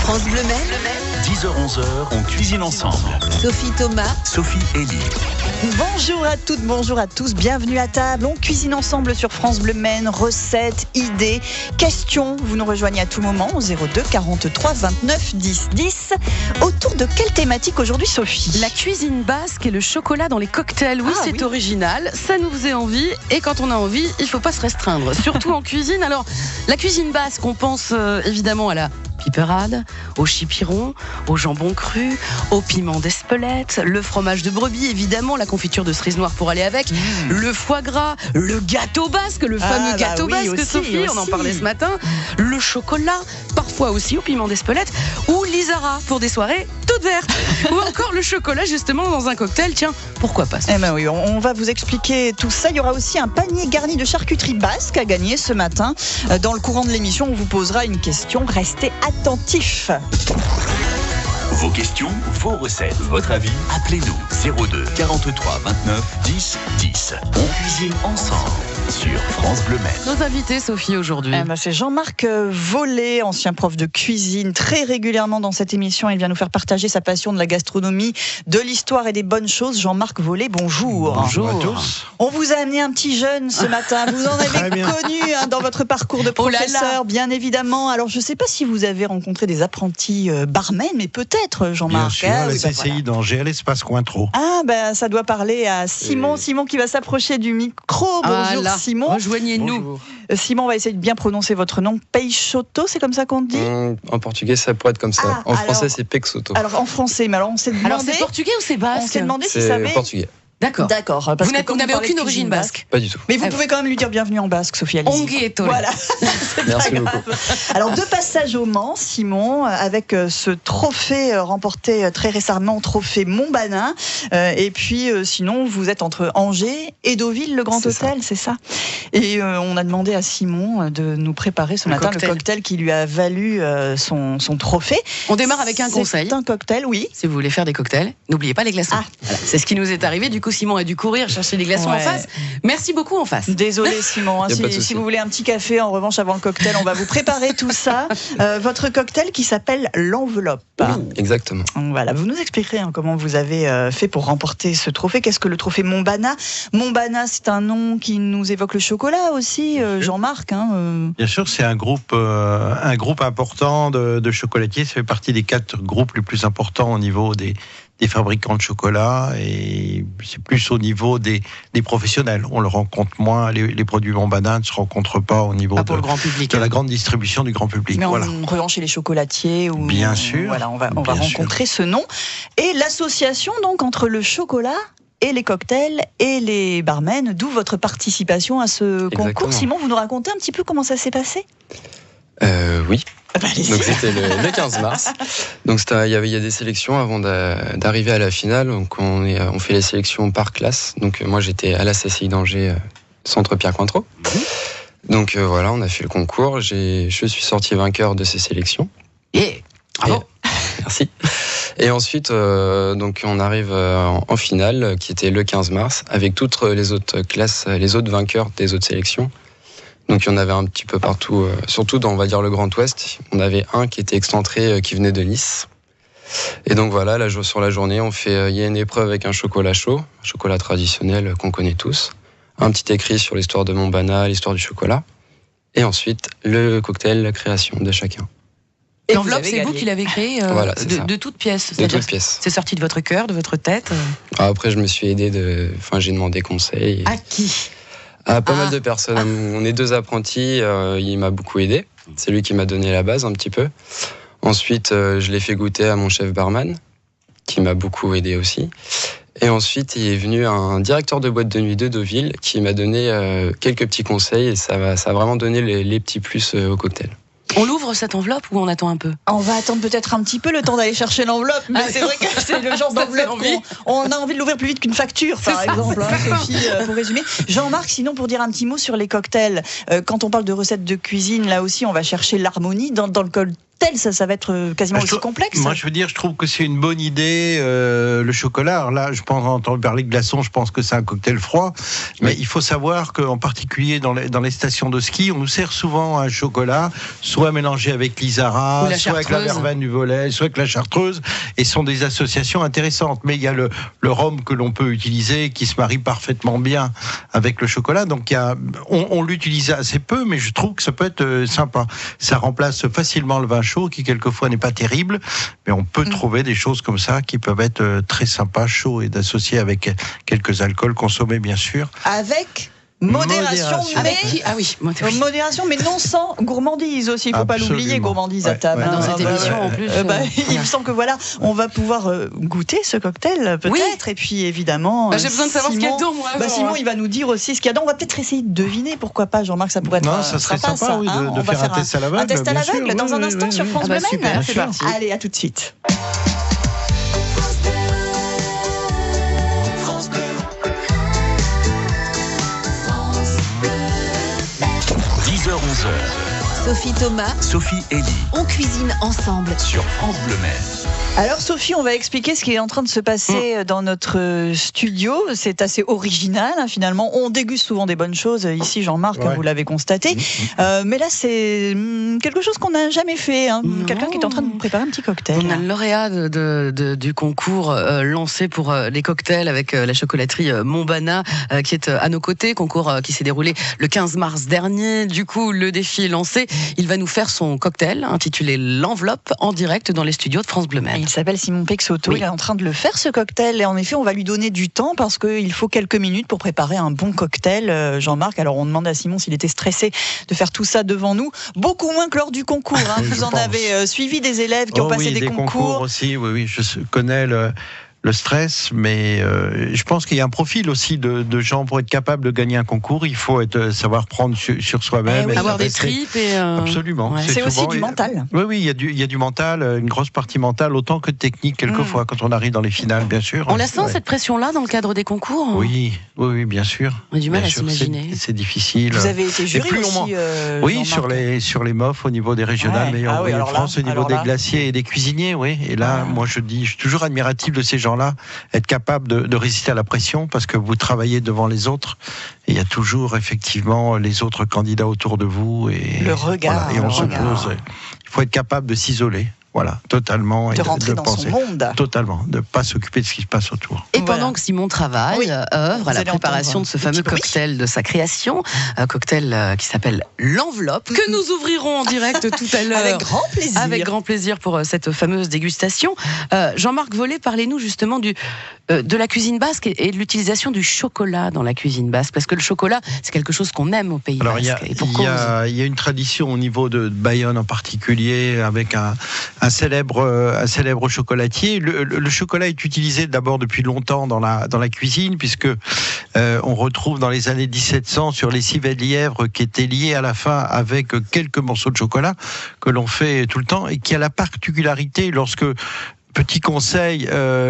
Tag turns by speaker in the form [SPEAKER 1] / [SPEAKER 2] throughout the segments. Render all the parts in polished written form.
[SPEAKER 1] France Bleu Maine,
[SPEAKER 2] 10h-11h, on cuisine ensemble.
[SPEAKER 1] Sophie Thomas,
[SPEAKER 2] Sophie Elie.
[SPEAKER 3] Bonjour à toutes, bonjour à tous, bienvenue à table. On cuisine ensemble sur France Bleu Maine, recettes, idées, questions. Vous nous rejoignez à tout moment au 02 43 29 10 10. Autour de quelle thématique aujourd'hui, Sophie ?
[SPEAKER 4] La cuisine basque et le chocolat dans les cocktails. Oui, c'est original, ça nous faisait envie. Et quand on a envie, il ne faut pas se restreindre, surtout en cuisine. Alors, la cuisine basque, on pense évidemment à la piperade, au chipiron, au jambon cru, au piment d'Espelette, le fromage de brebis, évidemment, la confiture de cerise noire pour aller avec, le foie gras, le gâteau basque, le fameux gâteau basque,
[SPEAKER 3] aussi,
[SPEAKER 4] Sophie, on en parlait ce matin, le chocolat, parfois aussi au piment d'Espelette, ou l'isara pour des soirées toutes vertes, ou encore le chocolat justement dans un cocktail, tiens, pourquoi pas.
[SPEAKER 3] Eh ben oui, on va vous expliquer tout ça. Il y aura aussi un panier garni de charcuterie basque à gagner ce matin. Dans le courant de l'émission, on vous posera une question. Restez attentifs.
[SPEAKER 2] Vos questions, vos recettes, votre avis, appelez-nous 02 43 29 10 10. On cuisine ensemble sur France Bleu Maine.
[SPEAKER 4] Nos invités, Sophie, aujourd'hui.
[SPEAKER 3] C'est Jean-Marc Vollet, ancien prof de cuisine. Très régulièrement dans cette émission, il vient nous faire partager sa passion de la gastronomie, de l'histoire et des bonnes choses. Jean-Marc Vollet, bonjour.
[SPEAKER 5] Bonjour à tous.
[SPEAKER 3] On vous a amené un petit jeune ce matin. Vous en avez connu dans votre parcours de professeur, bien évidemment. Alors, je ne sais pas si vous avez rencontré des apprentis barmen, mais peut-être, Jean-Marc.
[SPEAKER 5] Bien sûr, à la CCI d'Angers, à l'espace Cointreau.
[SPEAKER 3] Ah, ça doit parler à Simon. Simon qui va s'approcher du micro. Bonjour, Simon.
[SPEAKER 4] Rejoignez-nous.
[SPEAKER 5] Bonjour.
[SPEAKER 3] Simon, on va essayer de bien prononcer votre nom. Peixoto, c'est comme ça qu'on dit ?
[SPEAKER 6] En portugais, ça pourrait être comme ça. En français, c'est Peixoto.
[SPEAKER 3] Alors, en français, mais alors on s'est demandé...
[SPEAKER 4] Alors, c'est portugais ou c'est basque ?
[SPEAKER 3] On s'est demandé si ça
[SPEAKER 6] C'est
[SPEAKER 3] avait...
[SPEAKER 6] portugais.
[SPEAKER 4] D'accord.
[SPEAKER 3] Parce
[SPEAKER 4] Vous
[SPEAKER 3] que comme
[SPEAKER 4] n'avez
[SPEAKER 3] on parlait
[SPEAKER 4] aucune
[SPEAKER 3] de
[SPEAKER 4] origine
[SPEAKER 3] cuisine
[SPEAKER 4] basque.
[SPEAKER 6] Pas du tout.
[SPEAKER 3] Mais vous pouvez quand même lui dire bienvenue en basque, Sophie, allez-y.
[SPEAKER 4] Ongi et Tol.
[SPEAKER 3] Voilà.
[SPEAKER 6] Merci beaucoup.
[SPEAKER 3] Alors, de passage au Mans, Simon, avec ce trophée remporté très récemment, trophée Montbanin. Et puis, sinon, vous êtes entre Angers et Deauville, le Grand Hôtel, c'est ça ? Et on a demandé à Simon de nous préparer ce matin le cocktail qui lui a valu son trophée.
[SPEAKER 4] On démarre avec un conseil.
[SPEAKER 3] C'est un cocktail, oui.
[SPEAKER 4] Si vous voulez faire des cocktails, n'oubliez pas les glaçons. Voilà. C'est ce qui nous est arrivé. Du coup, Simon a dû courir chercher des glaçons en face. Merci beaucoup en face.
[SPEAKER 3] Désolé, Simon.
[SPEAKER 6] Si
[SPEAKER 3] vous voulez un petit café, en revanche, avant le cocktail, on va vous préparer tout ça. Votre cocktail qui s'appelle l'enveloppe.
[SPEAKER 6] Exactement.
[SPEAKER 3] Voilà, vous nous expliquerez comment vous avez fait pour remporter ce trophée. Qu'est-ce que le trophée Montbanin ? Montbanin, c'est un nom qui nous évoque le chocolat aussi, Jean-Marc.
[SPEAKER 5] Bien sûr, c'est un groupe important de chocolatiers. Ça fait partie des 4 groupes les plus importants au niveau des fabricants de chocolat, et c'est plus au niveau des professionnels. On le rencontre moins, les produits Montbanin ne se rencontrent pas au niveau
[SPEAKER 4] pour le grand public,
[SPEAKER 5] de la grande distribution du grand public.
[SPEAKER 3] Mais
[SPEAKER 5] voilà.
[SPEAKER 3] en revanche, chez les chocolatiers,
[SPEAKER 5] bien sûr,
[SPEAKER 3] voilà, on va rencontrer ce nom. Et l'association donc entre le chocolat et les cocktails et les barmen, d'où votre participation à ce concours. Simon, vous nous racontez un petit peu comment ça s'est passé ?
[SPEAKER 6] Oui. Donc c'était le 15 mars. Donc il y a des sélections avant d'arriver à la finale. Donc on fait les sélections par classe. Donc moi j'étais à la CCI d'Angers, centre Pierre Cointreau. Donc voilà, on a fait le concours. Je suis sorti vainqueur de ces sélections.
[SPEAKER 4] Bravo.
[SPEAKER 6] Merci. Et ensuite, donc on arrive en finale, qui était le 15 mars, avec toutes les autres classes, les autres vainqueurs des autres sélections. Donc il y en avait un petit peu partout, surtout dans, on va dire, le Grand Ouest. On avait un qui était excentré, qui venait de Nice. Et donc voilà, là, sur la journée, il y a une épreuve avec un chocolat chaud, un chocolat traditionnel qu'on connaît tous. Un petit écrit sur l'histoire de Montbanin, l'histoire du chocolat. Et ensuite, le cocktail, la création de chacun.
[SPEAKER 4] Et l'enveloppe, c'est vous qui l'avez créée
[SPEAKER 6] voilà,
[SPEAKER 4] de toutes pièces.
[SPEAKER 6] De toutes pièces.
[SPEAKER 4] C'est sorti de votre cœur, de votre tête.
[SPEAKER 6] Après, je me suis aidé j'ai demandé conseil.
[SPEAKER 4] À qui ?
[SPEAKER 6] À pas mal de personnes. On est 2 apprentis, il m'a beaucoup aidé. C'est lui qui m'a donné la base un petit peu. Ensuite, je l'ai fait goûter à mon chef barman, qui m'a beaucoup aidé aussi. Et ensuite, il est venu un directeur de boîte de nuit de Deauville qui m'a donné quelques petits conseils, et ça a vraiment donné les petits plus au cocktail.
[SPEAKER 4] On l'ouvre cette enveloppe ou on attend un peu ?
[SPEAKER 3] On va attendre peut-être un petit peu le temps d'aller chercher l'enveloppe, mais c'est vrai que c'est le genre d'enveloppe on a envie de l'ouvrir plus vite qu'une facture, par exemple, Sophie, pour résumer. Jean-Marc, sinon, pour dire un petit mot sur les cocktails, quand on parle de recettes de cuisine, là aussi, on va chercher l'harmonie. Dans le cocktail, ça va être quasiment aussi complexe.
[SPEAKER 5] Moi, je trouve que c'est une bonne idée, le chocolat. Alors là, je pense, entendre parler de glaçons, je pense que c'est un cocktail froid. Mais il faut savoir qu'en particulier dans les stations de ski, on nous sert souvent un chocolat, soit mélangé avec l'Isara, soit avec la verveine du Volet, soit avec la chartreuse. Et ce sont des associations intéressantes. Mais il y a le rhum que l'on peut utiliser, qui se marie parfaitement bien avec le chocolat. Donc on l'utilise assez peu, mais je trouve que ça peut être sympa. Ça remplace facilement le vin chaud, qui quelquefois n'est pas terrible, mais on peut trouver des choses comme ça qui peuvent être très sympas, chauds, et d'associer avec quelques alcools consommés, bien sûr.
[SPEAKER 3] Avec modération, mais non sans gourmandise aussi. Il ne faut pas l'oublier, gourmandise à table.
[SPEAKER 4] Dans cette émission, en plus.
[SPEAKER 3] Il me semble que on va pouvoir goûter ce cocktail, peut-être. Et puis, évidemment.
[SPEAKER 4] J'ai besoin de savoir ce qu'il y a dedans, moi.
[SPEAKER 3] Simon, il va nous dire aussi ce qu'il y a dedans. On va peut-être essayer de deviner, pourquoi pas, Jean-Marc, ça pourrait être.
[SPEAKER 5] Non, ça serait sympa, de faire un test à l'aveugle.
[SPEAKER 3] Un test à l'aveugle, dans un instant, sur France Bleu Maine.
[SPEAKER 4] C'est parti.
[SPEAKER 3] Allez, à tout de suite.
[SPEAKER 2] 10h-11h.
[SPEAKER 1] Sophie Thomas,
[SPEAKER 2] Sophie Elie.
[SPEAKER 1] on cuisine ensemble.
[SPEAKER 2] Sur France Bleu Maine.
[SPEAKER 3] Alors Sophie, on va expliquer ce qui est en train de se passer dans notre studio. C'est assez original, finalement. On déguste souvent des bonnes choses ici, Jean-Marc, vous l'avez constaté. Mais là, c'est quelque chose qu'on n'a jamais fait. Quelqu'un qui est en train de nous préparer un petit cocktail.
[SPEAKER 4] On a le lauréat du concours lancé pour les cocktails avec la chocolaterie Montbana qui est à nos côtés. Concours qui s'est déroulé le 15 mars dernier. Du coup, le défi est lancé. Il va nous faire son cocktail intitulé L'Enveloppe en direct dans les studios de France Bleu Maine.
[SPEAKER 3] Il s'appelle Simon Peixotto, il est en train de le faire ce cocktail, et en effet on va lui donner du temps parce qu'il faut quelques minutes pour préparer un bon cocktail, Jean-Marc. Alors on demande à Simon s'il était stressé de faire tout ça devant nous, beaucoup moins que lors du concours. Vous en avez suivi des élèves qui ont passé des concours
[SPEAKER 5] aussi, oui, je connais le stress, mais je pense qu'il y a un profil aussi de gens pour être capable de gagner un concours. Il faut savoir prendre sur soi-même,
[SPEAKER 4] avoir des tripes et
[SPEAKER 5] absolument.
[SPEAKER 3] Ouais. C'est aussi du mental.
[SPEAKER 5] Oui, il y a du mental, une grosse partie mentale, autant que de technique quelquefois quand on arrive dans les finales, bien sûr.
[SPEAKER 4] On la sent cette pression-là dans le cadre des concours.
[SPEAKER 5] Oui, bien sûr.
[SPEAKER 4] On a du mal à s'imaginer.
[SPEAKER 5] C'est difficile.
[SPEAKER 3] Vous avez été jury aussi.
[SPEAKER 5] Oui, sur les MOF au niveau des régionales, meilleurs en France, au niveau des glaciers et des cuisiniers, oui. Et là, moi je suis toujours admiratif de ces gens-là, être capable de résister à la pression, parce que vous travaillez devant les autres et il y a toujours effectivement les autres candidats autour de vous et
[SPEAKER 3] le regard.
[SPEAKER 5] Et on se pose. Il faut être capable de s'isoler. Voilà, totalement.
[SPEAKER 3] De rentrer dans
[SPEAKER 5] penser.
[SPEAKER 3] son monde.
[SPEAKER 5] Totalement, de ne pas s'occuper de ce qui se passe autour.
[SPEAKER 4] Et pendant que Simon travaille, œuvre à la préparation de ce fameux cocktail de sa création, un cocktail qui s'appelle L'Enveloppe, que nous ouvrirons en direct tout à l'heure.
[SPEAKER 3] Avec grand plaisir.
[SPEAKER 4] Avec grand plaisir pour cette fameuse dégustation. Jean-Marc Vollet, parlez-nous justement de la cuisine basque et de l'utilisation du chocolat dans la cuisine basque, parce que le chocolat, c'est quelque chose qu'on aime au Pays Basque.
[SPEAKER 5] Il y a une tradition au niveau de Bayonne en particulier, avec un célèbre chocolatier. Le chocolat est utilisé d'abord depuis longtemps dans la cuisine, puisque on retrouve dans les années 1700 sur les civets de lièvre qui étaient liés à la fin avec quelques morceaux de chocolat que l'on fait tout le temps, et qui a la particularité petit conseil,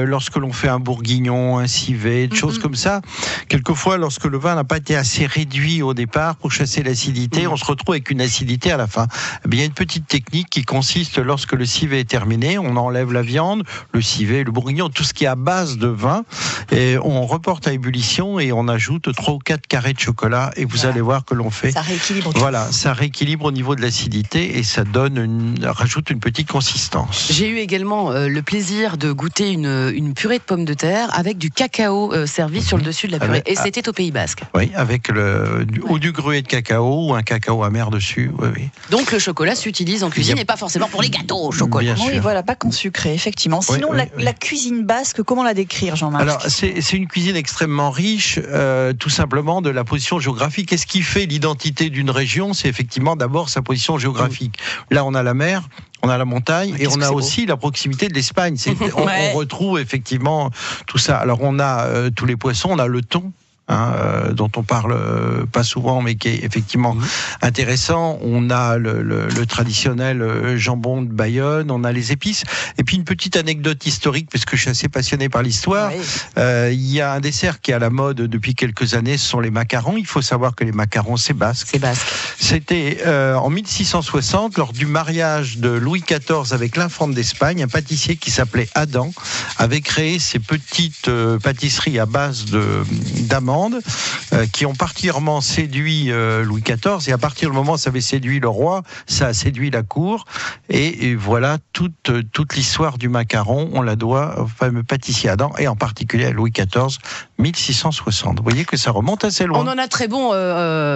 [SPEAKER 5] lorsque l'on fait un bourguignon, un civet, des choses comme ça, quelquefois, lorsque le vin n'a pas été assez réduit au départ pour chasser l'acidité, on se retrouve avec une acidité à la fin. Eh bien, il y a une petite technique qui consiste, lorsque le civet est terminé, on enlève la viande, le civet, le bourguignon, tout ce qui est à base de vin, et on reporte à ébullition et on ajoute 3 ou 4 carrés de chocolat, et vous allez voir que l'on fait...
[SPEAKER 3] Ça rééquilibre.
[SPEAKER 5] Voilà, ça rééquilibre au niveau de l'acidité et ça rajoute une petite consistance.
[SPEAKER 4] J'ai eu également le plaisir de goûter une purée de pommes de terre avec du cacao servi sur le dessus de la purée. Et c'était au Pays Basque.
[SPEAKER 5] Oui, avec du gruau de cacao ou un cacao amer dessus. Oui.
[SPEAKER 4] Donc le chocolat s'utilise en cuisine et pas forcément pour les gâteaux au chocolat.
[SPEAKER 3] Oui, voilà, pas qu'en sucré, effectivement. Sinon, la cuisine basque, comment la décrire, Jean-Marc ?
[SPEAKER 5] Alors, c'est une cuisine extrêmement riche, tout simplement de la position géographique. Et ce qui fait l'identité d'une région, c'est effectivement d'abord sa position géographique. Là, on a la mer, on a la montagne et on a aussi la proximité de l'Espagne. On retrouve effectivement tout ça. Alors on a tous les poissons, on a le thon. dont on parle pas souvent, mais qui est effectivement intéressant. On a le traditionnel jambon de Bayonne, on a les épices. Et puis une petite anecdote historique, parce que je suis assez passionné par l'histoire. Il y a un dessert qui est à la mode depuis quelques années, ce sont les macarons. Il faut savoir que les macarons, c'est basque. C'était en 1660, lors du mariage de Louis XIV avec l'infante d'Espagne, un pâtissier qui s'appelait Adam avait créé ces petites pâtisseries à base d'amandes qui ont particulièrement séduit Louis XIV, et à partir du moment où ça avait séduit le roi, ça a séduit la cour, et voilà toute l'histoire du macaron, on la doit au fameux pâtissier Adam, et en particulier à Louis XIV, 1660. Vous voyez que ça remonte assez loin.
[SPEAKER 4] On en a très bon,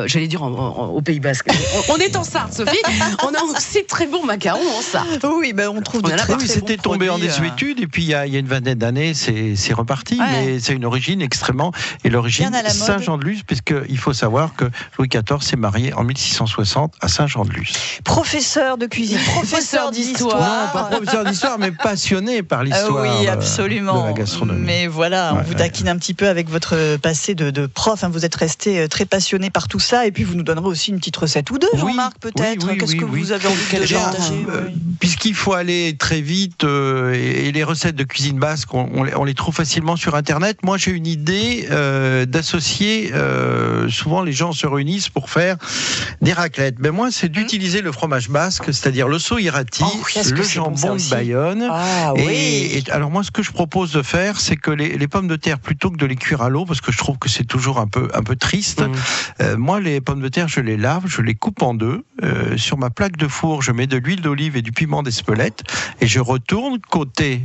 [SPEAKER 4] j'allais dire au Pays Basque. On est en Sarthe, Sophie. On a aussi très bons macarons en Sarthe.
[SPEAKER 3] Oui, on trouve de très
[SPEAKER 5] c'était
[SPEAKER 3] bons
[SPEAKER 5] tombé
[SPEAKER 3] produits,
[SPEAKER 5] en désuétude, et puis il y a une vingtaine d'années, c'est reparti, mais c'est une origine extrêmement, et l'origine Saint-Jean-de-Luz, puisqu'il faut savoir que Louis XIV s'est marié en 1660 à Saint-Jean-de-Luz.
[SPEAKER 3] Professeur de cuisine, professeur d'histoire.
[SPEAKER 5] Non, pas professeur d'histoire, mais passionné par l'histoire.
[SPEAKER 3] Oui, absolument.
[SPEAKER 5] De la gastronomie.
[SPEAKER 3] Mais voilà, on vous taquine un petit peu avec votre passé de prof. Vous êtes resté très passionné par tout ça, et puis vous nous donnerez aussi une petite recette ou deux, Jean-Marc, peut-être. Qu'est-ce que vous avez envie de partager?
[SPEAKER 5] Puisqu'il faut aller très vite, et les recettes de cuisine basque, on les trouve facilement sur Internet. Moi, j'ai une idée d'associer. Souvent, les gens se réunissent pour faire des raclettes. Mais moi, c'est d'utiliser le fromage basque, c'est-à-dire le soirati, le jambon de Bayonne. Et alors moi, ce que je propose de faire, c'est que les pommes de terre, plutôt que de les cuire à l'eau, parce que je trouve que c'est toujours un peu triste, moi, les pommes de terre, je les lave, je les coupe en deux. Sur ma plaque de four, je mets de l'huile d'olive et du piment d'Espelette, et je retourne côté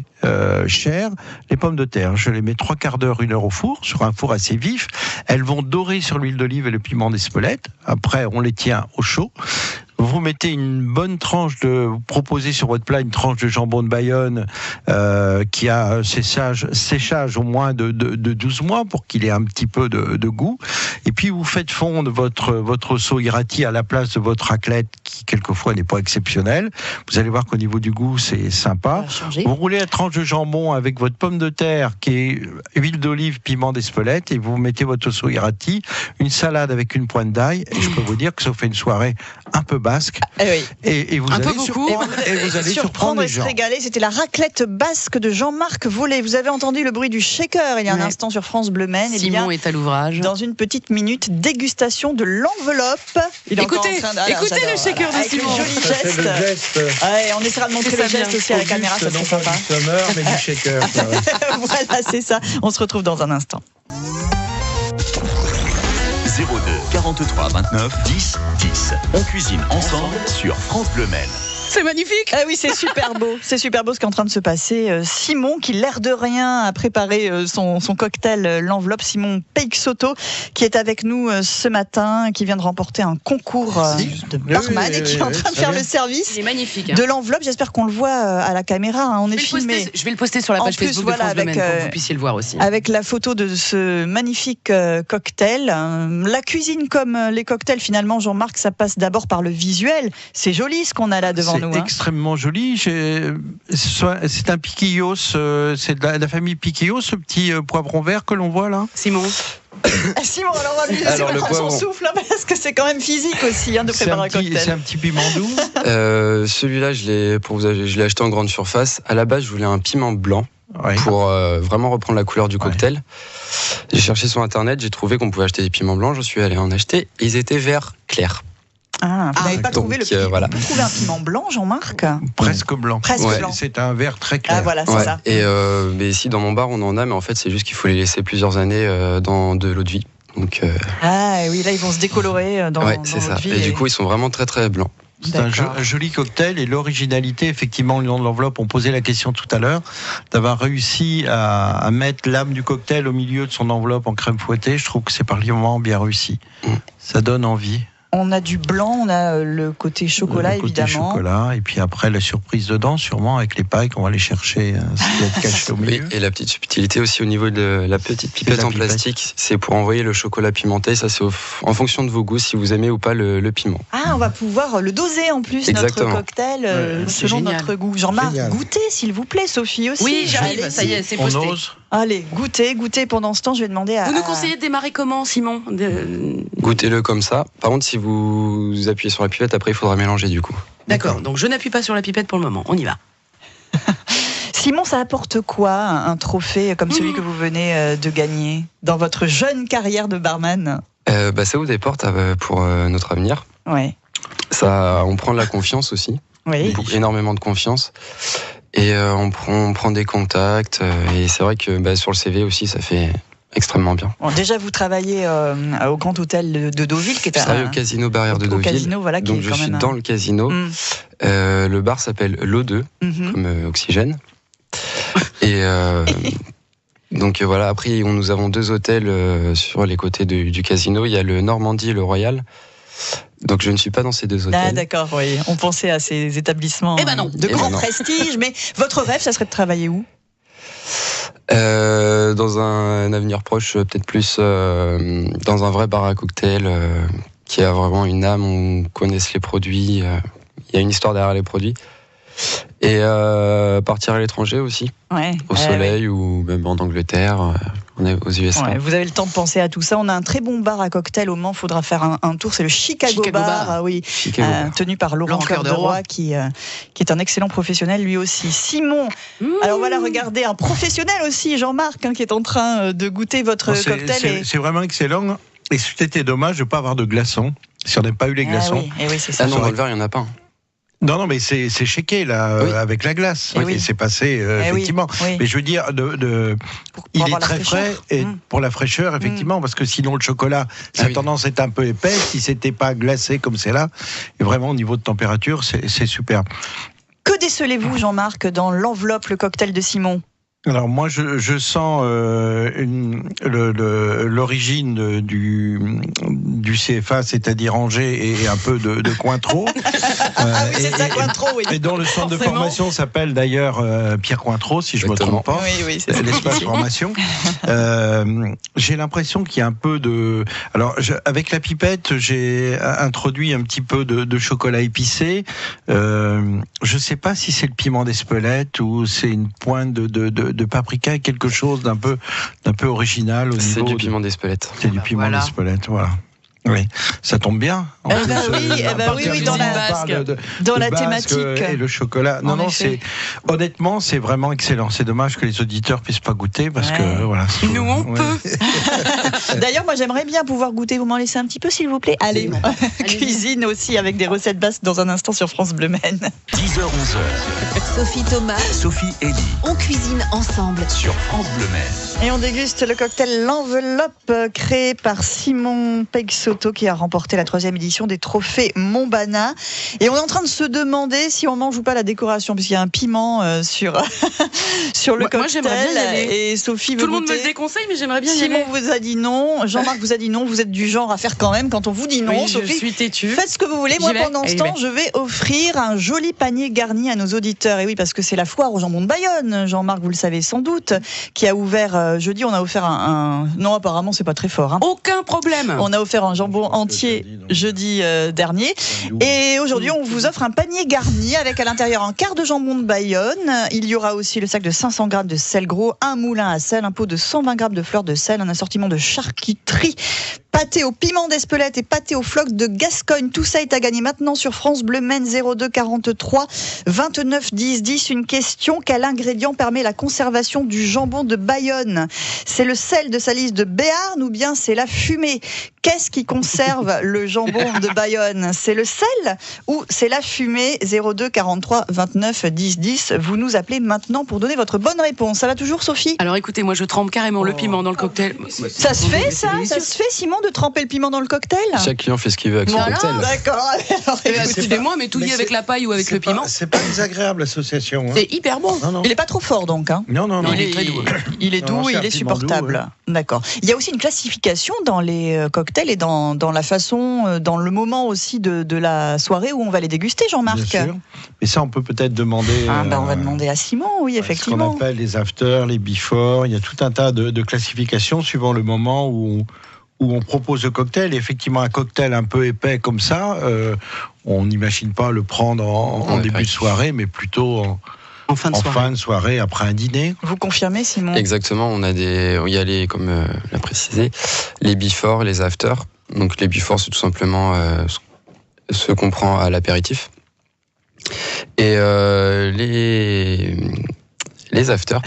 [SPEAKER 5] chair les pommes de terre. Je les mets 3/4 d'heure, 1 heure au four, sur un four assez vif. Elles vont dorer sur l'huile d'olive et le piment d'Espelette. Après, on les tient au chaud. Vous mettez une bonne tranche vous proposez sur votre plat une tranche de jambon de Bayonne qui a séchage au moins de 12 mois pour qu'il ait un petit peu de goût. Et puis vous faites fondre votre soirati à la place de votre raclette qui quelquefois n'est pas exceptionnelle. Vous allez voir qu'au niveau du goût c'est sympa. Vous roulez la tranche de jambon avec votre pomme de terre qui est huile d'olive, piment d'Espelette, et vous mettez votre soirati, une salade avec une pointe d'ail, et je peux vous dire que ça fait une soirée un peu basque, et vous allez surprendre
[SPEAKER 3] et se régaler. C'était la raclette basque de Jean-Marc Vollet. Vous avez entendu le bruit du shaker il y a un instant sur France Bleu Maine.
[SPEAKER 4] Simon est à l'ouvrage.
[SPEAKER 3] Dans une petite minute, dégustation de l'enveloppe.
[SPEAKER 4] Écoutez le shaker de Simon.
[SPEAKER 3] Avec le joli geste. On essaiera de montrer le geste aussi à la caméra, ça serait sympa.
[SPEAKER 5] Du summer, mais du shaker.
[SPEAKER 3] Voilà, c'est ça. On se retrouve dans un instant.
[SPEAKER 2] 02 43 29 10 10. On cuisine ensemble sur France Bleu Maine.
[SPEAKER 4] C'est magnifique.
[SPEAKER 3] Ah oui, c'est super beau. C'est super beau ce qui est en train de se passer. Simon, qui l'air de rien a préparé son cocktail, l'enveloppe. Simon Peixoto, qui est avec nous ce matin, qui vient de remporter un concours de barman et qui est en train de faire le service de l'enveloppe. J'espère qu'on le voit à la caméra. On est filmé.
[SPEAKER 4] Je vais le poster sur la page Facebook de France Bleu Maine pour que vous puissiez le voir aussi.
[SPEAKER 3] Avec la photo de ce magnifique cocktail. La cuisine, comme les cocktails, finalement, Jean-Marc, ça passe d'abord par le visuel. C'est joli ce qu'on a là devant nous.
[SPEAKER 5] C'est extrêmement joli. C'est un piquillos, c'est de la famille piquillos, ce petit poivron vert que l'on voit là.
[SPEAKER 4] Simon,
[SPEAKER 3] alors on va lui laisser prendre son souffle, parce que c'est quand même physique aussi de préparer un cocktail.
[SPEAKER 5] C'est un petit piment doux.
[SPEAKER 6] Celui-là, je l'ai acheté en grande surface. À la base, je voulais un piment blanc. Pour vraiment reprendre la couleur du cocktail. J'ai cherché sur Internet, j'ai trouvé qu'on pouvait acheter des piments blancs. Je suis allé en acheter. Et ils étaient verts clairs.
[SPEAKER 3] Vous n'avez pas trouvé le piment. Vous trouvez un piment blanc, Jean-Marc?
[SPEAKER 5] Presque blanc.
[SPEAKER 3] Blanc.
[SPEAKER 5] C'est un vert très clair.
[SPEAKER 3] Voilà, c'est ça.
[SPEAKER 6] Et mais ici, dans mon bar, on en a, mais en fait, c'est juste qu'il faut les laisser plusieurs années dans de l'eau de vie. Donc,
[SPEAKER 3] oui, là, ils vont se décolorer dans
[SPEAKER 6] c'est ça.
[SPEAKER 3] l'eau de vie.
[SPEAKER 6] Et du coup, ils sont vraiment très très blancs.
[SPEAKER 5] C'est un joli cocktail, et l'originalité, effectivement, le nom de l'enveloppe, on posait la question tout à l'heure, d'avoir réussi à mettre l'âme du cocktail au milieu de son enveloppe en crème fouettée. Je trouve que c'est particulièrement bien réussi. Ça donne envie.
[SPEAKER 3] On a du blanc, on a le côté chocolat, évidemment.
[SPEAKER 5] Chocolat, et puis après la surprise dedans, sûrement avec les pailles qu'on va aller chercher, ce qui va être caché au milieu.
[SPEAKER 6] Et la petite subtilité aussi au niveau de la petite pipette en plastique, c'est pour envoyer le chocolat pimenté. Ça, c'est en fonction de vos goûts, si vous aimez ou pas le piment.
[SPEAKER 3] On va pouvoir le doser en plus, notre cocktail, selon notre goût. Jean-Marc, goûtez s'il vous plaît, Sophie aussi.
[SPEAKER 4] Oui, j'arrive, ça y est, c'est posté.
[SPEAKER 5] On ose.
[SPEAKER 3] Allez, goûtez pendant ce temps, je vais demander à...
[SPEAKER 4] Vous nous conseillez de démarrer comment, Simon?
[SPEAKER 6] Goûtez-le comme ça. Par contre, si vous appuyez sur la pipette, après, il faudra mélanger du coup.
[SPEAKER 4] D'accord, donc je n'appuie pas sur la pipette pour le moment, on y va.
[SPEAKER 3] Simon, ça apporte quoi, un trophée comme celui que vous venez de gagner dans votre jeune carrière de barman?
[SPEAKER 6] Ça vous apporte pour notre avenir.
[SPEAKER 3] Ouais.
[SPEAKER 6] Ça, on prend de la confiance aussi,
[SPEAKER 3] Oui.
[SPEAKER 6] énormément de confiance. Et on prend des contacts. Et c'est vrai que sur le CV aussi, ça fait extrêmement bien.
[SPEAKER 3] Bon, déjà, vous travaillez au Grand Hôtel de Deauville, qui est
[SPEAKER 6] Je travaille au Casino Barrière de Deauville.
[SPEAKER 3] Casino, voilà,
[SPEAKER 6] donc je suis dans le casino. Le bar s'appelle l'O2, comme oxygène. Et donc voilà, après nous avons 2 hôtels sur les côtés du casino. Il y a le Normandie et le Royal. Donc je ne suis pas dans ces 2 hôtels.
[SPEAKER 3] Ah d'accord, oui. On pensait à ces établissements de grand prestige, mais votre rêve, ça serait de travailler où?
[SPEAKER 6] Dans un avenir proche, peut-être plus dans un vrai bar à cocktail qui a vraiment une âme, on connaisse les produits, il y a une histoire derrière les produits. Et partir à l'étranger aussi, au soleil ou même en Angleterre, on est aux USA.
[SPEAKER 3] Ouais, vous avez le temps de penser à tout ça. On a un très bon bar à cocktail au Mans, il faudra faire un tour, c'est le Chicago Bar. Tenu par Laurent Cœur de Roy, qui est un excellent professionnel lui aussi. Simon, alors voilà, regardez, un professionnel aussi, Jean-Marc, qui est en train de goûter votre cocktail.
[SPEAKER 5] C'est vraiment excellent, et c'était dommage de ne pas avoir de glaçons, si on n'avait pas eu les glaçons.
[SPEAKER 3] Oui, c'est ça.
[SPEAKER 6] Ah non, dans le verre, il n'y en a pas.
[SPEAKER 5] Non, mais c'est shaké là, avec la glace. Et c'est passé, effectivement.
[SPEAKER 3] Oui.
[SPEAKER 5] Mais je veux dire, il est très frais, et pour la fraîcheur, effectivement, parce que sinon le chocolat, sa tendance est un peu épaisse. Si c'était pas glacé comme c'est là, et vraiment au niveau de température, c'est super.
[SPEAKER 3] Que décelez-vous, Jean-Marc, dans l'enveloppe, le cocktail de Simon?
[SPEAKER 5] Alors moi, je sens l'origine du CFA, c'est-à-dire Angers, et un peu de Cointreau.
[SPEAKER 3] C'est ça, Cointreau, oui.
[SPEAKER 5] Et dont le centre de formation s'appelle d'ailleurs Pierre Cointreau, si je ne me trompe pas.
[SPEAKER 3] Oui, c'est ça.
[SPEAKER 5] L'espace formation. J'ai l'impression qu'il y a un peu de... Alors, avec la pipette, j'ai introduit un petit peu de chocolat épicé. Je ne sais pas si c'est le piment d'Espelette ou c'est une pointe de paprika, quelque chose d'un peu original au niveau.
[SPEAKER 6] C'est du piment d'Espelette.
[SPEAKER 5] C'est du piment d'Espelette, voilà. Oui, ça tombe bien.
[SPEAKER 3] Oui, dans la thématique.
[SPEAKER 5] Et le chocolat. Non, honnêtement, c'est vraiment excellent. C'est dommage que les auditeurs puissent pas goûter parce que voilà.
[SPEAKER 4] Nous, on peut.
[SPEAKER 3] D'ailleurs, moi, j'aimerais bien pouvoir goûter. Vous m'en laissez un petit peu, s'il vous plaît. Allez, cuisine aussi avec des recettes basques dans un instant sur France Bleu Maine.
[SPEAKER 2] 10h-11h.
[SPEAKER 1] Sophie Thomas,
[SPEAKER 2] Sophie Elie.
[SPEAKER 1] on cuisine ensemble.
[SPEAKER 2] Sur France Bleu Maine.
[SPEAKER 3] Et on déguste le cocktail L'Enveloppe, créé par Simon Peixoto, qui a remporté la 3e édition des trophées Montbana. Et on est en train de se demander si on mange ou pas la décoration, puisqu'il y a un piment sur le cocktail.
[SPEAKER 4] Moi, j'aimerais bien y aller.
[SPEAKER 3] Et Sophie veut
[SPEAKER 4] Tout le monde
[SPEAKER 3] goûter.
[SPEAKER 4] me le déconseille, mais j'aimerais bien y aller.
[SPEAKER 3] Simon vous a dit non, Jean-Marc vous a dit non. Vous êtes du genre à faire quand même quand on vous dit non.
[SPEAKER 4] Oui,
[SPEAKER 3] Sophie,
[SPEAKER 4] je suis têtue.
[SPEAKER 3] faites ce que vous voulez. Moi, pendant ce temps, je vais offrir un joli panier garni à nos auditeurs. Et oui, parce que c'est la foire au jambon de Bayonne. Jean-Marc, vous le savez sans doute, qui a ouvert jeudi. On a offert non, apparemment, c'est pas très fort.
[SPEAKER 4] Aucun problème.
[SPEAKER 3] On a offert un jambon entier jeudi dernier. Et aujourd'hui, on vous offre un panier garni avec à l'intérieur un quart de jambon de Bayonne. Il y aura aussi le sac de 500 grammes de sel gros, un moulin à sel, un pot de 120 grammes de fleurs de sel, un assortiment de charcuterie, pâté au piment d'Espelette et pâté au floc de Gascogne. Tout ça est à gagner maintenant sur France Bleu Maine 02 43 29 10 10. Une question: quel ingrédient permet la conservation du jambon de Bayonne? C'est le sel de Salise de Béarn ou bien c'est la fumée? Qu'est-ce qui conserve le jambon de Bayonne? C'est le sel ou c'est la fumée? 02 43 29 10 10. Vous nous appelez maintenant pour donner votre bonne réponse. Ça va toujours, Sophie?
[SPEAKER 4] Alors écoutez, moi je trempe carrément le piment dans le cocktail.
[SPEAKER 3] Ça se fait, ça se fait, Simon, de tremper le piment dans le cocktail?
[SPEAKER 6] Chaque client fait ce qu'il veut avec son cocktail.
[SPEAKER 3] D'accord.
[SPEAKER 4] Excusez-moi, mais touiller avec la paille ou avec le piment,
[SPEAKER 5] c'est pas désagréable, l'association.
[SPEAKER 4] c'est hyper bon.
[SPEAKER 5] Non.
[SPEAKER 3] Il n'est pas trop fort, donc.
[SPEAKER 5] Non.
[SPEAKER 4] Il est très doux.
[SPEAKER 3] Il est doux, il est supportable. D'accord. Il y a aussi une classification dans les cocktails et dans la façon, dans le moment aussi de la soirée où on va les déguster, Jean-Marc.
[SPEAKER 5] Bien sûr. Mais ça, on peut peut-être demander.
[SPEAKER 3] On va demander à Simon, oui, effectivement.
[SPEAKER 5] Ce qu'on appelle les afters, les before. Il y a tout un tas de classifications suivant le moment où on propose le cocktail. Et effectivement, un cocktail un peu épais comme ça, on n'imagine pas le prendre en début de soirée, mais plutôt
[SPEAKER 4] En fin de
[SPEAKER 5] soirée, après un dîner.
[SPEAKER 3] Vous confirmez, Simon?
[SPEAKER 6] Exactement, il y a les, comme l'a précisé, les before, les after. Donc les before, c'est tout simplement ce qu'on prend à l'apéritif. Et les after,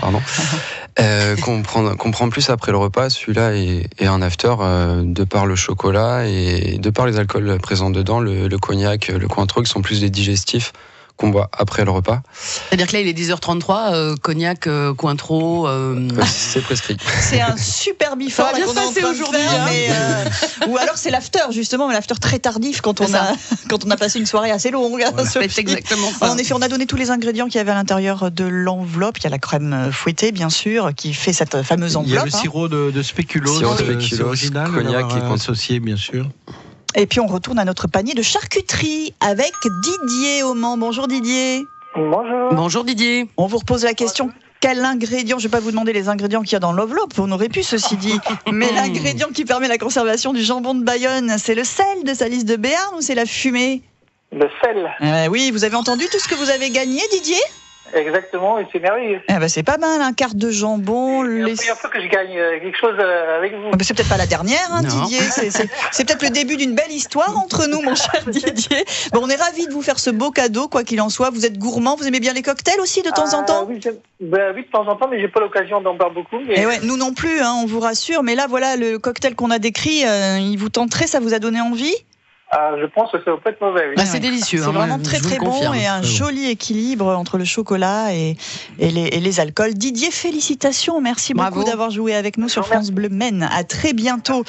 [SPEAKER 6] qu'on prend plus après le repas, celui-là est un after de par le chocolat et de par les alcools présents dedans, le cognac, le Cointreau, qui sont plus des digestifs qu'on boit après le repas.
[SPEAKER 4] C'est-à-dire que là, il est 10h33, cognac, Cointreau...
[SPEAKER 6] C'est prescrit.
[SPEAKER 3] C'est un super before
[SPEAKER 4] ça va bien se passer aujourd'hui.
[SPEAKER 3] Ou alors c'est l'after, justement, mais l'after très tardif quand on a passé une soirée assez longue.
[SPEAKER 4] Voilà. C'est exactement ça.
[SPEAKER 3] En effet, on a donné tous les ingrédients qu'il y avait à l'intérieur de l'enveloppe. Il y a la crème fouettée, bien sûr, qui fait cette fameuse enveloppe.
[SPEAKER 5] Il y a le sirop de spéculoos, c'est original,
[SPEAKER 6] cognac et
[SPEAKER 5] associé, bien sûr.
[SPEAKER 3] Et puis on retourne à notre panier de charcuterie avec Didier au Mans. Bonjour Didier.
[SPEAKER 7] Bonjour.
[SPEAKER 4] Bonjour Didier.
[SPEAKER 3] On vous repose la question. Quel ingrédient, je ne vais pas vous demander les ingrédients qu'il y a dans l'enveloppe, on aurait pu ceci dit, mais l'ingrédient qui permet la conservation du jambon de Bayonne, c'est le sel de Salis de Béarn ou c'est la fumée?
[SPEAKER 7] Le sel.
[SPEAKER 3] Oui, vous avez entendu tout ce que vous avez gagné, Didier?
[SPEAKER 7] Exactement, et c'est merveilleux.
[SPEAKER 3] C'est pas mal, un quart de jambon.
[SPEAKER 7] C'est la première fois que je gagne quelque chose avec vous.
[SPEAKER 3] C'est peut-être pas la dernière, Didier. C'est peut-être le début d'une belle histoire entre nous, mon cher Didier. Bon, on est ravis de vous faire ce beau cadeau, quoi qu'il en soit. Vous êtes gourmand, vous aimez bien les cocktails aussi de temps en temps?
[SPEAKER 7] Oui, de temps en temps, mais j'ai pas l'occasion d'en boire beaucoup. Mais...
[SPEAKER 3] Et ouais, nous non plus, on vous rassure. Mais là, voilà, le cocktail qu'on a décrit, il vous tenterait, ça vous a donné envie?
[SPEAKER 7] Je pense que ça va pas être mauvais. Oui.
[SPEAKER 4] C'est délicieux.
[SPEAKER 3] C'est vraiment très très bon et un joli équilibre entre le chocolat et les alcools. Didier, félicitations. Merci beaucoup d'avoir joué avec nous sur France Bleu Maine. À très bientôt.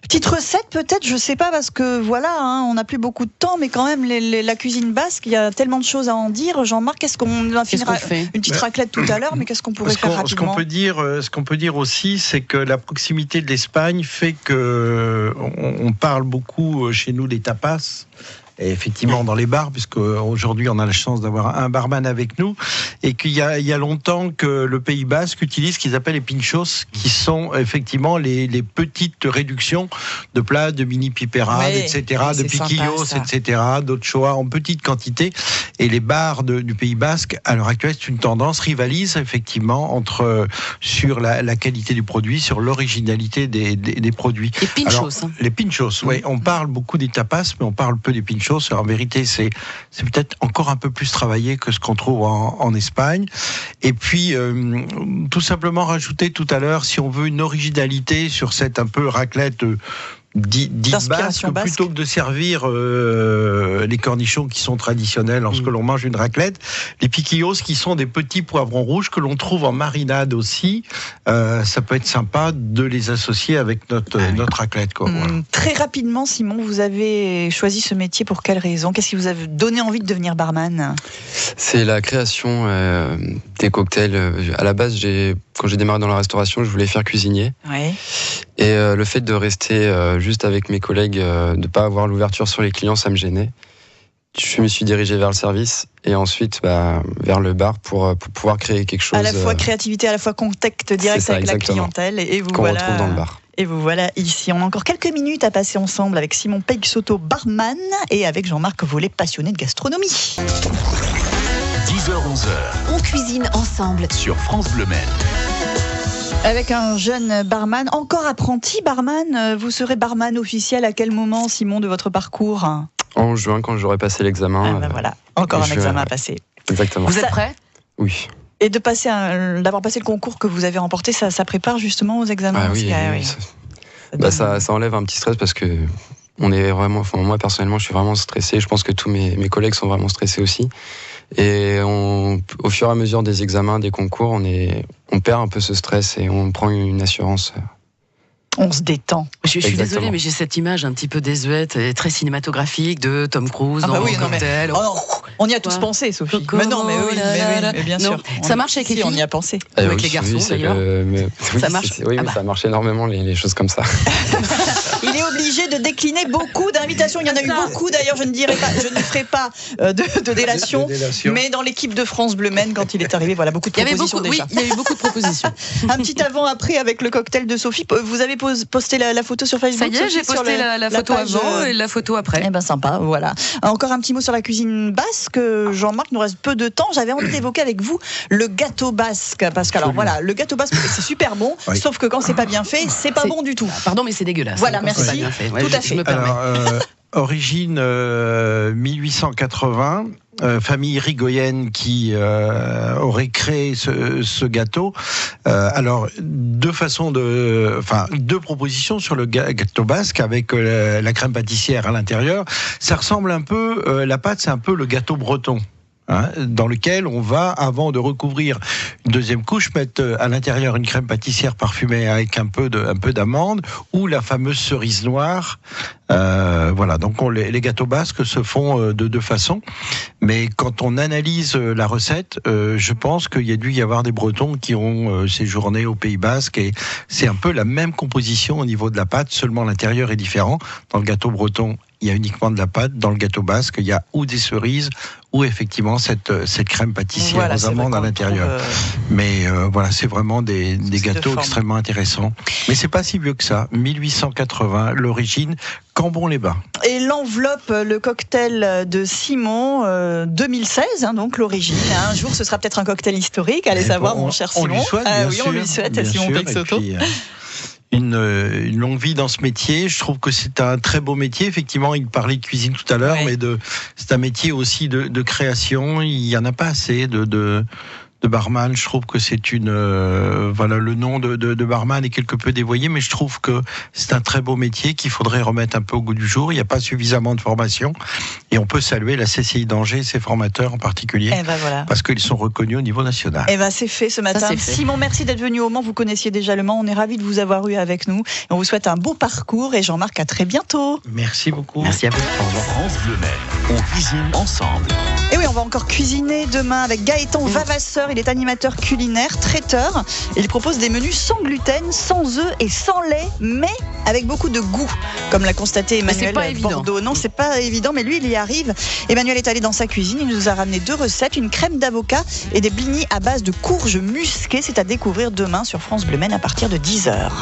[SPEAKER 3] Petite recette peut-être, je sais pas, parce que voilà, on n'a plus beaucoup de temps, mais quand même la cuisine basque, il y a tellement de choses à en dire. Jean-Marc, est-ce qu'on va finir une petite raclette tout à l'heure, mais qu'est-ce qu'on pourrait faire rapidement?
[SPEAKER 5] Ce qu'on peut dire aussi, c'est que la proximité de l'Espagne fait que on parle beaucoup chez nous des tapas. Et effectivement dans les bars, puisque aujourd'hui on a la chance d'avoir un barman avec nous, et qu'il y a longtemps que le Pays Basque utilise ce qu'ils appellent les pinchos, qui sont effectivement les petites réductions de plats, de mini piperades, etc., de piquillos, etc., d'autres choix en petite quantité. Et les bars du Pays Basque, à l'heure actuelle, c'est une tendance, rivalisent effectivement sur la qualité du produit, sur l'originalité des produits.
[SPEAKER 4] Les pinchos. Alors,
[SPEAKER 5] les pinchos, oui. On parle beaucoup des tapas, mais on parle peu des pinchos. En vérité, c'est peut-être encore un peu plus travaillé que ce qu'on trouve en Espagne. Et puis, tout simplement rajouter tout à l'heure, si on veut une originalité sur cette un peu raclette dite basque, plutôt que de servir les cornichons qui sont traditionnels lorsque l'on mange une raclette, les piquillos qui sont des petits poivrons rouges que l'on trouve en marinade aussi, ça peut être sympa de les associer avec notre raclette.
[SPEAKER 3] Très rapidement, Simon, vous avez choisi ce métier pour quelle raison? Qu'est-ce qui vous a donné envie de devenir barman?
[SPEAKER 6] C'est la création des cocktails. À la base, quand j'ai démarré dans la restauration, je voulais faire cuisinier.
[SPEAKER 3] Ouais.
[SPEAKER 6] Et le fait de rester juste avec mes collègues, de ne pas avoir l'ouverture sur les clients, ça me gênait. Je me suis dirigé vers le service et ensuite vers le bar pour pouvoir créer quelque chose.
[SPEAKER 3] À la fois créativité, à la fois contact direct avec la clientèle. Et vous
[SPEAKER 6] qu'on retrouve dans le bar.
[SPEAKER 3] Et vous voilà ici. On a encore quelques minutes à passer ensemble avec Simon Peixoto, barman, et avec Jean-Marc Vollet, passionné de gastronomie.
[SPEAKER 2] 10h-11h.
[SPEAKER 1] On cuisine ensemble
[SPEAKER 2] Sur France Bleu Maine.
[SPEAKER 3] Avec un jeune barman, encore apprenti barman. Vous serez barman officiel à quel moment, Simon, de votre parcours?
[SPEAKER 6] En juin, quand j'aurai passé l'examen.
[SPEAKER 3] Voilà, encore un examen à passer.
[SPEAKER 6] Exactement.
[SPEAKER 4] Vous êtes prêts?
[SPEAKER 6] Oui.
[SPEAKER 3] Et d'avoir passé le concours que vous avez remporté, ça prépare justement aux examens?
[SPEAKER 6] Ça enlève un petit stress parce que on est vraiment, moi personnellement, je suis vraiment stressé. Je pense que tous mes collègues sont vraiment stressés aussi. Et au fur et à mesure des examens, des concours, on perd un peu ce stress et on prend une assurance.
[SPEAKER 3] On se détend.
[SPEAKER 4] Je suis désolée, mais j'ai cette image un petit peu désuète et très cinématographique de Tom Cruise dans le cocktail.
[SPEAKER 3] On y a tous pensé, Sophie. Mais non, mais bien sûr.
[SPEAKER 4] Ça marche avec les filles?
[SPEAKER 3] On y a pensé.
[SPEAKER 4] Avec les garçons, d'ailleurs.
[SPEAKER 6] Ça marche. Oui, ça marche énormément, les choses comme ça.
[SPEAKER 3] Il est au obligé de décliner beaucoup d'invitations. Il y en a eu beaucoup d'ailleurs, je ne ferai pas de délation, mais dans l'équipe de France Bleu Maine, quand il est arrivé, voilà, beaucoup de propositions déjà.
[SPEAKER 4] Oui, il y a eu beaucoup de propositions.
[SPEAKER 3] Un petit avant-après avec le cocktail de Sophie. Vous avez posté la photo sur Facebook?
[SPEAKER 4] Ça y est, j'ai posté la photo avant et la photo après.
[SPEAKER 3] Eh ben sympa, voilà. Encore un petit mot sur la cuisine basque. Jean-Marc, il nous reste peu de temps. J'avais envie d'évoquer avec vous le gâteau basque, parce que alors voilà, le gâteau basque c'est super bon, sauf que quand c'est pas bien fait, c'est pas bon du tout.
[SPEAKER 4] Pardon, mais c'est dégueulasse.
[SPEAKER 3] Voilà, merci. Tout à fait.
[SPEAKER 5] Alors, origine 1880. Famille Rigoyenne qui aurait créé ce gâteau. Alors deux propositions sur le gâteau basque avec la crème pâtissière à l'intérieur. Ça ressemble un peu, la pâte c'est un peu le gâteau breton. Dans lequel on va, avant de recouvrir une deuxième couche, mettre à l'intérieur une crème pâtissière parfumée avec un peu d'amande ou la fameuse cerise noire. Voilà, donc les gâteaux basques se font de deux façons. Mais quand on analyse la recette, je pense qu'il y a dû y avoir des Bretons qui ont séjourné au Pays Basque et c'est un peu la même composition au niveau de la pâte, seulement l'intérieur est différent. Dans le gâteau breton, il y a uniquement de la pâte. Dans le gâteau basque, il y a ou des cerises ou effectivement cette crème pâtissière aux amandes à l'intérieur. Mais voilà, c'est vraiment des gâteaux extrêmement intéressants. Mais c'est pas si vieux que ça. 1880, l'origine, Cambon-les-Bains.
[SPEAKER 3] Et l'enveloppe, le cocktail de Simon, 2016, donc l'origine. Un jour, ce sera peut-être un cocktail historique. Allez savoir, mon cher Simon.
[SPEAKER 5] On lui souhaite, bien sûr,
[SPEAKER 3] on lui souhaite, Simon Peixoto.
[SPEAKER 5] Une longue vie dans ce métier. Je trouve que c'est un très beau métier. Effectivement, il parlait de cuisine tout à l'heure, mais c'est un métier aussi de création. Il n'y en a pas assez de barman. Je trouve que c'est voilà, le nom de barman est quelque peu dévoyé, mais je trouve que c'est un très beau métier qu'il faudrait remettre un peu au goût du jour. Il n'y a pas suffisamment de formation et on peut saluer la CCI d'Angers et ses formateurs en particulier, parce qu'ils sont reconnus au niveau national.
[SPEAKER 3] C'est fait ce matin. Simon, merci d'être venu au Mans. Vous connaissiez déjà le Mans. On est ravis de vous avoir eu avec nous. On vous souhaite un beau parcours et Jean-Marc, à très bientôt.
[SPEAKER 5] Merci beaucoup.
[SPEAKER 4] Merci à vous.
[SPEAKER 2] France Bleu Maine, on cuisine ensemble.
[SPEAKER 3] Et oui, on va encore cuisiner demain avec Gaëtan Vavasseur. Il est animateur culinaire, traiteur. Il propose des menus sans gluten, sans œufs et sans lait, mais avec beaucoup de goût, comme l'a constaté Emmanuel Bordeaux. Non, c'est pas évident, mais lui, il y arrive. Emmanuel est allé dans sa cuisine. Il nous a ramené 2 recettes, une crème d'avocat et des blinis à base de courges musquées. C'est à découvrir demain sur France Bleu Maine à partir de 10h.